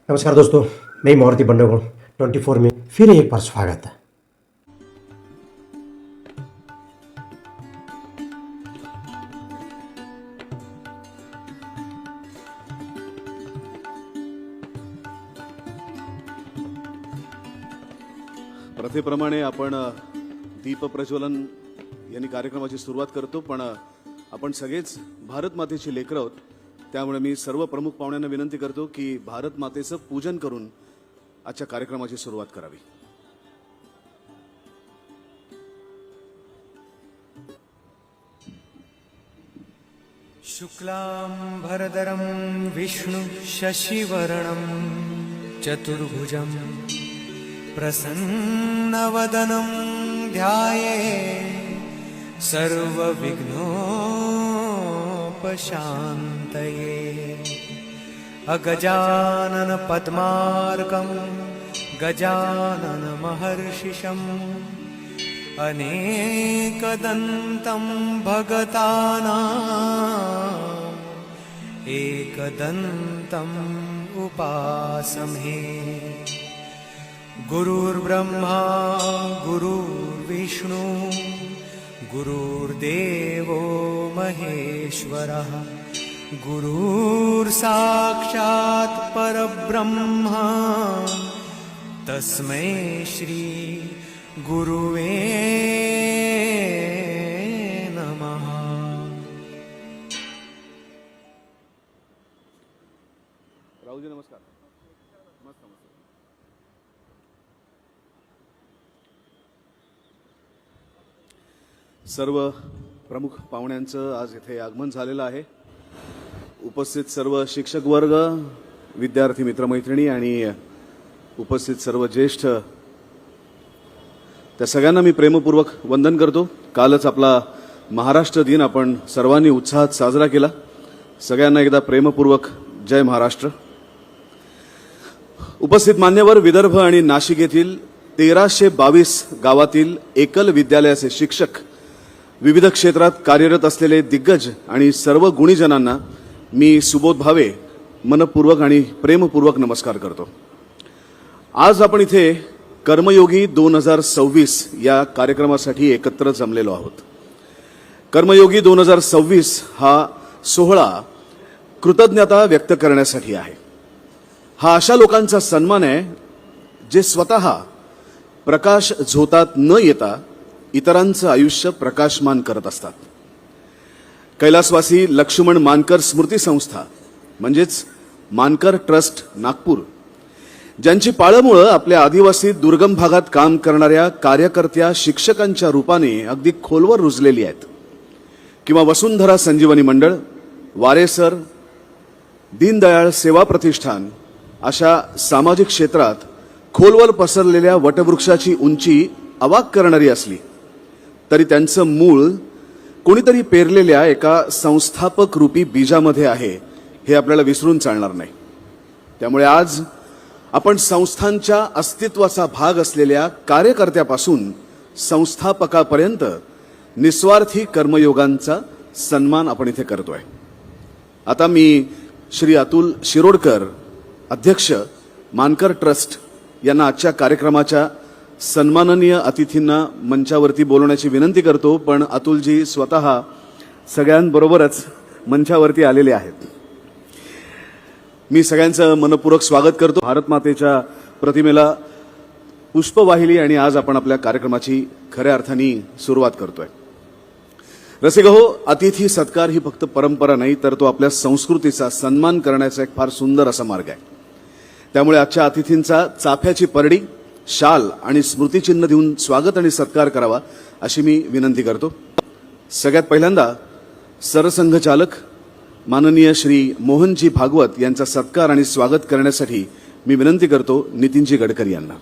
नमस्कार दोस्तों, मैं मारुति बंडोगोड़ 24 में फिर एक बार स्वागत है। प्रथेप्रमाणे आपण दीप प्रज्वलन यांनी कार्यक्रमाची सुरुवात करतो, पण आपण सगळेच भारत मातेची लेकरं आहोत, त्यामुळे मी सर्व प्रमुख पाहुण्यांना विनंती करतो की भारत मातेचं पूजन करून आजच्या कार्यक्रमाची सुरुवात करावी। शुक्लांबरधरं विष्णु शशिवर्णं चतुर्भुजं प्रसन्नवदनं ध्यायेत् सर्वविघ्नोपशान्तये। अगजानन पद्मार्कं गजाननमहर्षिषम् अनेकदन्तं भगतानां एकदन्तम् उपासमहे। गुरुर्ब्रह्मा गुरुर्विष्णु गुरुर्देवो महेश्वरः गुरुर्साक्षात् परब्रह्म तस्मै श्री गुरुवे नमः। राहुजी नमस्कार। मस्त मस्त। सर्व प्रमुख पाहुण्यांचं आज इथे आगमन झालेलं आहे। उपस्थित सर्व शिक्षक वर्ग, विद्यार्थी मित्रमैत्रिणी आणि उपस्थित सर्व ज्येष्ठ, त्या सगळ्यांना मी प्रेमपूर्वक वंदन करतो। कालच आपला महाराष्ट्र दिन आपण सर्वांनी उत्साहात साजरा केला। सगळ्यांना एकदा प्रेमपूर्वक जय महाराष्ट्र। उपस्थित मान्यवर, विदर्भ आणि नाशिक येथील 1322 गावातील एकल विद्यालयाचे शिक्षक, विविध क्षेत्रात कार्यरत असलेले दिग्गज आणि सर्व गुणीजनांना मी सुबोध भावे मनपूर्वक आणि प्रेमपूर्वक नमस्कार करतो। आज आपण इथे कर्मयोगी 2026 या कार्यक्रमासाठी एकत्र जमलेलो आहोत। कर्मयोगी 2026 हा सोहळा कृतज्ञता व्यक्त करण्यासाठी आहे। हा अशा लोकांचा सन्मान आहे जे स्वतः प्रकाश झोतात न येता इतरांचं आयुष्य प्रकाशमान करत असतात। कैलासवासी लक्ष्मण मानकर स्मृती संस्था म्हणजेच मानकर ट्रस्ट नागपूर, ज्यांची पाळंमुळं आपल्या आदिवासी दुर्गम भागात काम करणाऱ्या कार्यकर्त्या शिक्षकांच्या रूपाने अगदी खोलवर रुजलेली आहेत, किंवा वसुंधरा संजीवनी मंडळ, वारेसर, दीनदयाळ सेवा प्रतिष्ठान अशा सामाजिक क्षेत्रात खोलवर पसरलेल्या वटवृक्षाची उंची अवाक करणारी असली तरी त्यांचं मूळ कोणीतरी पेरलेल्या एका संस्थापक रूपी बीजामध्ये आहे, हे आपल्याला विसरून चालणार नाही। त्यामुळे आज आपण संस्थांच्या अस्तित्वाचा भाग असलेल्या कार्यकर्त्यापासून संस्थापकापर्यंत निस्वार्थी कर्मयोगांचा सन्मान आपण इथे करतोय। आता मी श्री अतुल शिरोडकर, अध्यक्ष मानकर ट्रस्ट, यांना आजच्या कार्यक्रमाच्या सन्माननीय अतिथींना मंचावरती बोलवण्याची विनंती करतो, पण अतुलजी स्वतः सगळ्यांबरोबरच मंचावरती आलेले आहेत। मी सगळ्यांचं मनपूर्वक स्वागत करतो। भारत मातेच्या प्रतिमेला पुष्प वाहिली आणि आज आपण आपल्या कार्यक्रमाची खऱ्या अर्थाने सुरुवात करतोय। रसिकहो, अतिथी सत्कार ही फक्त परंपरा नाही, तर तो आपल्या संस्कृतीचा सन्मान करण्याचा एक फार सुंदर असा मार्ग आहे। त्यामुळे आजच्या अतिथींचा चाफ्याची परडी, शाल आणि स्मृतिचिन्ह देऊन स्वागत आणि सत्कार करावा अशी मी विनंती करतो। सगळ्यात पहिल्यांदा सरसंघचालक माननीय श्री मोहनजी भागवत यांचा सत्कार आणि स्वागत करण्यासाठी मी विनंती करतो नितीनजी गडकरी यांना।